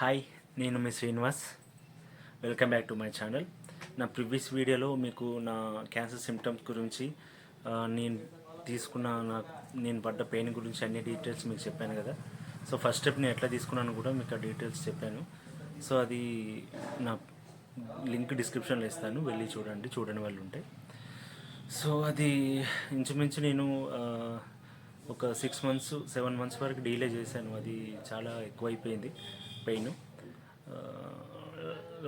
Hi, నేను మీ Srinivas. Welcome back to my channel. నా ప్రీవియస్ వీడియోలో మీకు నా క్యాన్సర్ సిమ్టమ్స్ గురించి నేను తీసుకున్న నేను పడ్డ పెయిన్ గురించి అన్ని డీటెయిల్స్ మీకు చెప్పాను కదా. సో ఫస్ట్ స్టెప్ నేను ఎట్లా తీసుకున్నాను కూడా మీకు ఆ డీటెయిల్స్ చెప్పాను. సో అది నా లింక్ డిస్క్రిప్షన్లో ఇస్తాను, వెళ్ళి చూడని వాళ్ళు ఉంటే. సో అది ఇంచుమించు నేను ఒక 6 మంత్స్ 7 మంత్స్ వరకు డీలే చేశాను. అది చాలా ఎక్కువైపోయింది పెయిన్.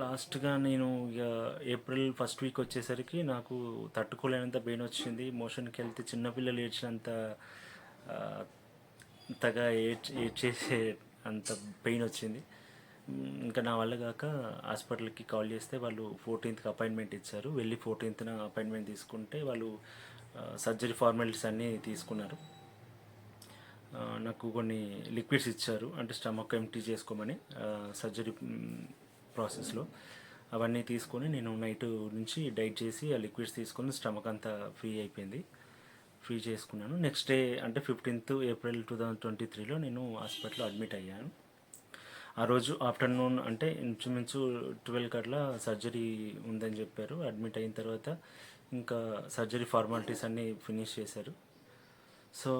లాస్ట్గా నేను ఇక ఏప్రిల్ ఫస్ట్ వీక్ వచ్చేసరికి నాకు తట్టుకోలేనంత పెయిన్ వచ్చింది. మోషన్కి వెళ్తే చిన్నపిల్లలు ఏడ్చినంత ఆ, అంతగా ఏడ్చేసే అంత పెయిన్ వచ్చింది. ఇంకా నా వల్ల కాక హాస్పిటల్కి కాల్ చేస్తే వాళ్ళు 14th అపాయింట్మెంట్ ఇచ్చారు. వెళ్ళి 14th అపాయింట్మెంట్ తీసుకుంటే వాళ్ళు సర్జరీ ఫార్మాలిటీస్ అన్నీ తీసుకున్నారు. నాకు కొన్ని లిక్విడ్స్ ఇచ్చారు, అంటే స్టమక్ ఎంటీ చేసుకోమని సర్జరీ ప్రాసెస్లో. అవన్నీ తీసుకొని నేను నైట్ నుంచి డైట్ చేసి ఆ లిక్విడ్స్ తీసుకొని స్టమక్ అంతా ఫ్రీ చేసుకున్నాను. నెక్స్ట్ డే అంటే 15th ఏప్రిల్ 2023లో నేను హాస్పిటల్లో అడ్మిట్ అయ్యాను. ఆ రోజు ఆఫ్టర్నూన్ అంటే ఇంచుమించు 12 అట్లా సర్జరీ ఉందని చెప్పారు. అడ్మిట్ అయిన తర్వాత ఇంకా సర్జరీ ఫార్మాలిటీస్ అన్నీ ఫినిష్ చేశారు. సో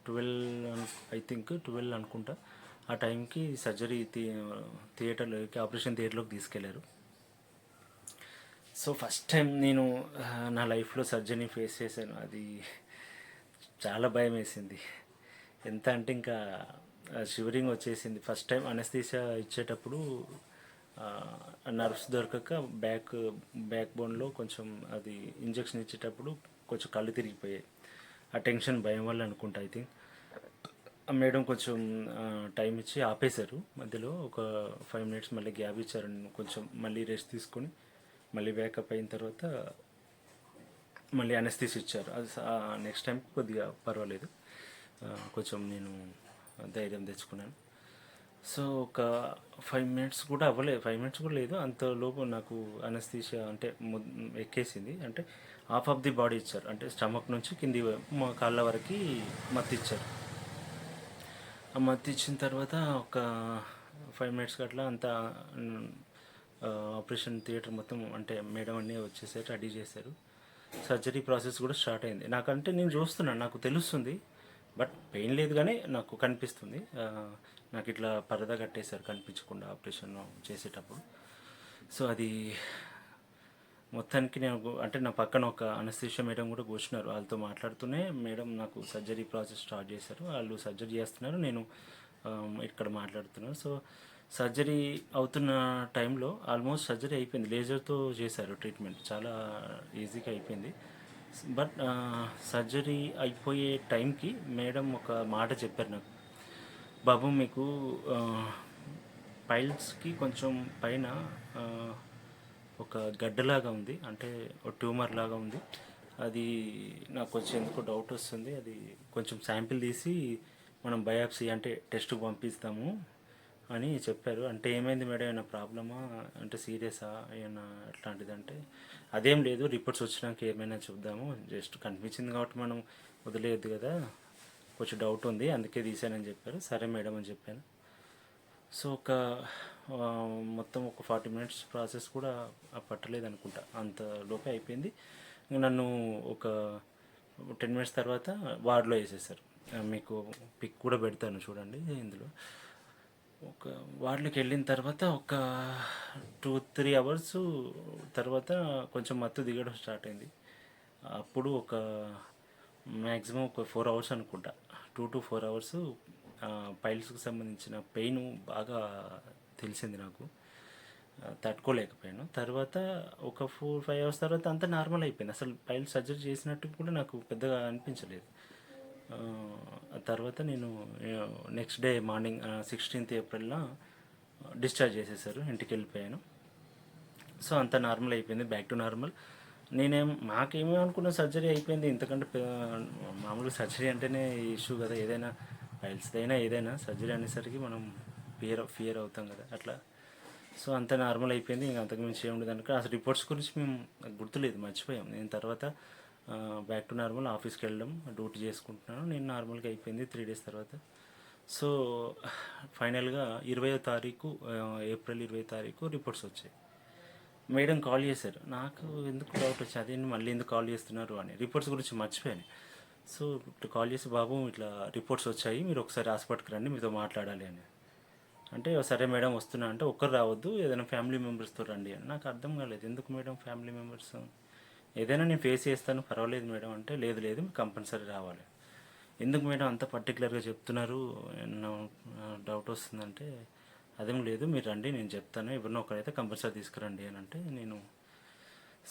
12 అనుకుంటా ఆ టైంకి సర్జరీ థియేటర్లోకి, ఆపరేషన్ థియేటర్లోకి తీసుకెళ్లారు. సో ఫస్ట్ టైం నేను నా లైఫ్లో సర్జరీని ఫేస్ చేశాను. అది చాలా భయం వేసింది. ఎంత అంటే ఇంకా షివరింగ్ వచ్చేసింది. ఫస్ట్ టైం అనస్థీషియా ఇచ్చేటప్పుడు నర్వ్స్ దొరకక బ్యాక్ బోన్లో కొంచెం అది ఇంజెక్షన్ ఇచ్చేటప్పుడు కొంచెం కళ్ళు తిరిగిపోయాయి. ఆ టెన్షన్ భయం వల్ల అనుకుంటా. ఐ థింక్ మేడం కొంచెం టైం ఇచ్చి ఆపేశారు. మధ్యలో ఒక 5 minutes మళ్ళీ గ్యాప్ ఇచ్చారు. నేను కొంచెం మళ్ళీ రెస్ట్ తీసుకొని మళ్ళీ బ్యాకప్ అయిన తర్వాత మళ్ళీ అనస్థీస్ ఇచ్చారు. అది నెక్స్ట్ టైం కొద్దిగా పర్వాలేదు, కొంచెం నేను ధైర్యం తెచ్చుకున్నాను. సో ఒక 5 minutes కూడా అవ్వలేదు, 5 minutes కూడా లేదు, అంతలోపు నాకు అనస్థీషియా అంటే ఎక్కేసింది. అంటే హాఫ్ ఆఫ్ ది బాడీ ఇచ్చారు, అంటే స్టమక్ నుంచి కింది మా కాళ్ళ వరకు మత్తు ఇచ్చారు. ఆ మత్తు ఇచ్చిన తర్వాత ఒక 5 minutes అట్లా అంతా ఆపరేషన్ థియేటర్ మొత్తం అంటే మేడం అన్నీ వచ్చేసారు, రెడీ చేశారు. సర్జరీ ప్రాసెస్ కూడా స్టార్ట్ అయింది. నాకంటే నేను చూస్తున్నాను, నాకు తెలుస్తుంది, బట్ పెయిన్ లేదు కానీ నాకు కనిపిస్తుంది. నాకు ఇట్లా పరదా కట్టేశారు కనిపించకుండా ఆపరేషన్ చేసేటప్పుడు. సో అది మొత్తానికి నేను అంటే నా పక్కన ఒక అనస్థీషియా మేడం కూడా కూర్చున్నారు. వాళ్ళతో మాట్లాడుతూనే మేడం నాకు సర్జరీ ప్రాసెస్ స్టార్ట్ చేశారు. వాళ్ళు సర్జరీ చేస్తున్నారు, నేను ఇక్కడ మాట్లాడుతున్నాను. సో సర్జరీ అవుతున్న టైంలో ఆల్మోస్ట్ సర్జరీ అయిపోయింది. లేజర్తో చేశారు ట్రీట్మెంట్, చాలా ఈజీగా అయిపోయింది. బట్ సర్జరీ అయిపోయే టైంకి మేడం ఒక మాట చెప్పారు నాకు, బాబు మీకు పైల్స్కి కొంచెం పైన ఒక గడ్డలాగా ఉంది, అంటే ఒక ట్యూమర్ లాగా ఉంది. అది నాకు కొంచెం ఎందుకో డౌట్ వస్తుంది. అది కొంచెం శాంపిల్ తీసి మనం బయాప్సీ అంటే టెస్ట్కి పంపిస్తాము అని చెప్పారు. అంటే ఏమైంది మేడం, ఏమైనా ప్రాబ్లమా, అంటే సీరియసా ఏమైనా అట్లాంటిది అంటే అదేం లేదు, రిపోర్ట్స్ వచ్చినాక ఏమైనా చూద్దాము, జస్ట్ కనిపించింది కాబట్టి మనం వదిలేయద్దు కదా, కొంచెం డౌట్ ఉంది అందుకే తీసానని చెప్పారు. సరే మేడం అని చెప్పాను. సో మొత్తం ఒక 40 minutes ప్రాసెస్ కూడా పట్టలేదు అనుకుంటా, అంత లోపే అయిపోయింది. నన్ను ఒక 10 minutes తర్వాత వార్డులో వేసేసారు. మీకు పిక్ కూడా పెడతాను చూడండి ఇందులో. ఒక వార్డులోకి వెళ్ళిన తర్వాత ఒక 2-3 hours తర్వాత కొంచెం మత్తు దిగడం స్టార్ట్ అయింది. అప్పుడు ఒక మ్యాక్సిమం ఒక 4 hours అనుకుంటా, 2 to 4 hours పైల్స్కి సంబంధించిన పెయిన్ బాగా తెలిసింది నాకు. తట్టుకోలేకపోయాను. తర్వాత ఒక 4-5 hours తర్వాత అంతా నార్మల్ అయిపోయింది. అసలు పైల్స్ సర్జరీ చేసినట్టు కూడా నాకు పెద్దగా అనిపించలేదు. ఆ తర్వాత నేను నెక్స్ట్ డే మార్నింగ్ 16th ఏప్రిల్న డిశ్చార్జ్ చేసేసారు, ఇంటికి వెళ్ళిపోయాను. సో అంతా నార్మల్ అయిపోయింది, బ్యాక్ టు నార్మల్. మాకేమీ అనుకున్న సర్జరీ అయిపోయింది. ఇంతకంటే మామూలుగా సర్జరీ అంటేనే ఇష్యూ కదా, ఏదైనా పైల్స్దైనా ఏదైనా సర్జరీ అనేసరికి మనం ఫియర్ అవుతాం కదా అట్లా. సో అంతా నార్మల్ అయిపోయింది, ఇంకా అంతకుమించి ఏముండదు అనుకో. అసలు రిపోర్ట్స్ గురించి మేము గుర్తులేదు, మర్చిపోయాం. నేను తర్వాత బ్యాక్ టు నార్మల్ ఆఫీస్కి వెళ్ళడం, డ్యూటీ చేసుకుంటున్నాను. నేను నార్మల్గా అయిపోయింది 3 days తర్వాత. సో ఫైనల్గా 20వ తారీఖు ఏప్రిల్ 20 తారీఖు రిపోర్ట్స్ వచ్చాయి. మేడం కాల్ చేశారు. నాకు ఎందుకు డౌట్ వచ్చి అదేంటి మళ్ళీ ఎందుకు కాల్ చేస్తున్నారు అని, రిపోర్ట్స్ గురించి మర్చిపోయాను. సో ఇట్లా కాల్ చేసి, బాబు ఇట్లా రిపోర్ట్స్ వచ్చాయి, మీరు ఒకసారి హాస్పిటల్కి రండి, మీతో మాట్లాడాలి అని. అంటే సరే మేడం వస్తున్నా అంటే, ఒక్కరు రావద్దు, ఏదైనా ఫ్యామిలీ మెంబర్స్తో రండి అని. నాకు అర్థం కాలేదు, ఎందుకు మేడం ఫ్యామిలీ మెంబర్స్, ఏదైనా నేను ఫేస్ చేస్తాను పర్వాలేదు మేడం అంటే, లేదు లేదు మీరు కంపల్సరీ రావాలి. ఎందుకు మేడం అంత పర్టికులర్గా చెప్తున్నారు, డౌట్ వస్తుందంటే, అదేం లేదు మీరు రండి నేను చెప్తాను, ఎవరినో ఒకరైతే కంపల్సరీ తీసుకురండి అని అంటే, నేను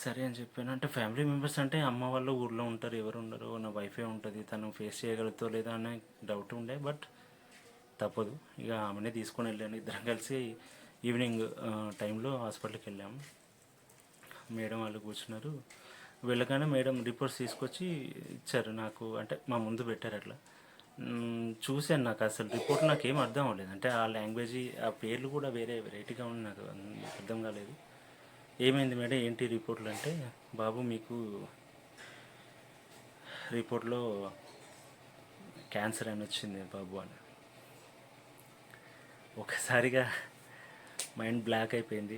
సరే అని చెప్పాను. అంటే ఫ్యామిలీ మెంబర్స్ అంటే అమ్మ వాళ్ళు ఊర్లో ఉంటారు, ఎవరు ఉండరు, నా వైఫే ఉంటుంది, తను ఫేస్ చేయగలుగుతో లేదా అనే డౌట్ ఉండే. బట్ తప్పదు, ఇక ఆమెనే తీసుకొని వెళ్ళాను. ఇద్దరం కలిసి ఈవినింగ్ టైంలో హాస్పిటల్కి వెళ్ళాము. మేడం వాళ్ళు కూర్చున్నారు. వెళ్ళగానే మేడం రిపోర్ట్స్ తీసుకొచ్చి ఇచ్చారు నాకు, అంటే మా ముందు పెట్టారు అట్లా. చూశాను, నాకు అసలు రిపోర్ట్ నాకు ఏం అర్థం అవ్వలేదు. అంటే ఆ లాంగ్వేజ్, ఆ పేర్లు కూడా వేరే వెరైటీగా ఉంది, నాకు అర్థం కాలేదు. ఏమైంది మేడం ఏంటి రిపోర్ట్లు అంటే, బాబు మీకు రిపోర్ట్లో క్యాన్సర్ అని వచ్చింది బాబు అని. ఒకసారిగా మైండ్ బ్లాంక్ అయిపోయింది.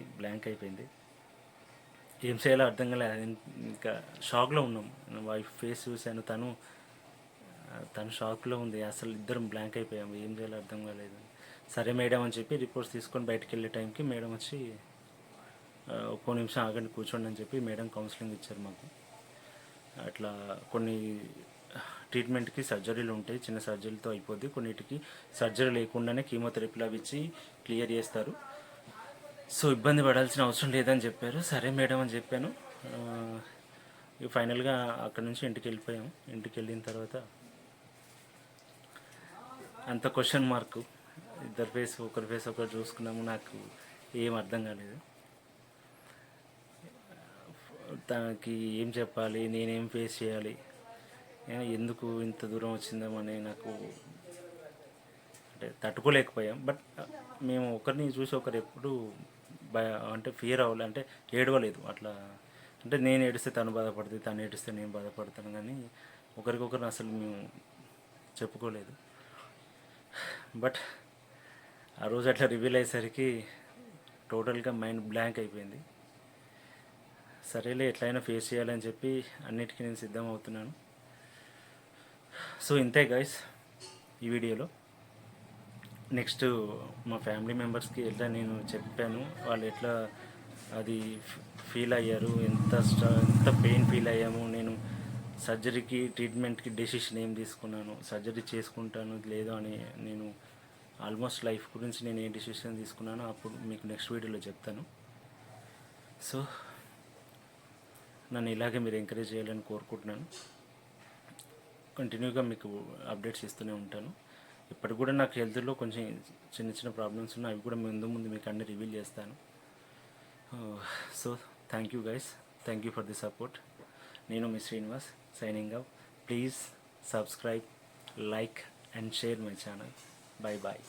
ఏం చేయాలో అర్థం కాలేదు. ఇంకా షాక్లో ఉన్నాం. నా వైఫ్ ఫేస్ చూశాను, తను షాక్లో ఉంది. అసలు ఇద్దరం బ్లాంక్ అయిపోయాము, ఏం చేయాలో అర్థం కాలేదు. సరే మేడం అని చెప్పి రిపోర్ట్స్ తీసుకొని బయటకు వెళ్ళే టైంకి మేడం వచ్చి, ఒక్కో నిమిషం ఆగండి కూర్చోండి అని చెప్పి మేడం కౌన్సిలింగ్ ఇచ్చారు మాకు. అట్లా కొన్ని ట్రీట్మెంట్కి సర్జరీలు ఉంటాయి, చిన్న సర్జరీలతో అయిపోద్ది. కొన్నిటికి సర్జరీ లేకుండానే కీమోథెరపీలు అవి ఇచ్చి క్లియర్ చేస్తారు. సో ఇబ్బంది పడాల్సిన అవసరం లేదని చెప్పారు. సరే మేడం అని చెప్పాను. ఫైనల్గా అక్కడ నుంచి ఇంటికి వెళ్ళిపోయాము. ఇంటికి వెళ్ళిన తర్వాత అంత క్వశ్చన్ మార్కు, ఇద్దరు ఫేస్ ఒకరు చూసుకున్నాము. నాకు ఏం అర్థం కాలేదు. తనకి ఏం చెప్పాలి, నేనేం ఫేస్ చేయాలి, ఎందుకు ఇంత దూరం వచ్చిందామని నాకు అంటే తట్టుకోలేకపోయాం. బట్ మేము ఒకరిని చూసి ఒకరు ఎప్పుడు అంటే ఫియర్ అవ్వాలి, అంటే ఏడవలేదు అట్లా. అంటే నేను ఏడిస్తే తను బాధపడుతుంది, తను ఏడిస్తే నేను బాధపడతాను, కానీ ఒకరికొకరు అసలు మేము చెప్పుకోలేదు. బట్ ఆ రోజు అట్లా రివీల్ అయ్యేసరికి టోటల్గా మైండ్ బ్లాంక్ అయిపోయింది. సరేలే ఎట్లయినా ఫేస్ చేయాలని చెప్పి అన్నిటికీ నేను సిద్ధం అవుతున్నాను. సో ఇంతే గైస్ ఈ వీడియోలో. నెక్స్ట్ మా ఫ్యామిలీ మెంబర్స్కి ఎట్లా నేను చెప్పాను, వాళ్ళు ఎట్లా అది ఫీల్ అయ్యారు, ఎంత పెయిన్ ఫీల్ అయ్యాము, నేను సర్జరీకి ట్రీట్మెంట్కి డెసిషన్ ఏం తీసుకున్నాను, సర్జరీ చేసుకుంటాను లేదు అని నేను ఆల్మోస్ట్ లైఫ్ గురించి నేను ఏ డెసిషన్ తీసుకున్నానో అప్పుడు మీకు నెక్స్ట్ వీడియోలో చెప్తాను. సో నన్ను ఇలాగే మీరు ఎంకరేజ్ చేయాలని కోరుకుంటున్నాను. కంటిన్యూగా మీకు అప్డేట్స్ ఇస్తూనే ఉంటాను. ఇప్పటికి కూడా నాకు హెల్త్లో కొంచెం చిన్న ప్రాబ్లమ్స్ ఉన్నాయి, అవి కూడా ముందు మీకు అన్ని రివీల్ చేస్తాను. So thank you guys, thank you for the support. నేను మీ Srinivas signing off. Please subscribe, like and share my channel. Bye bye.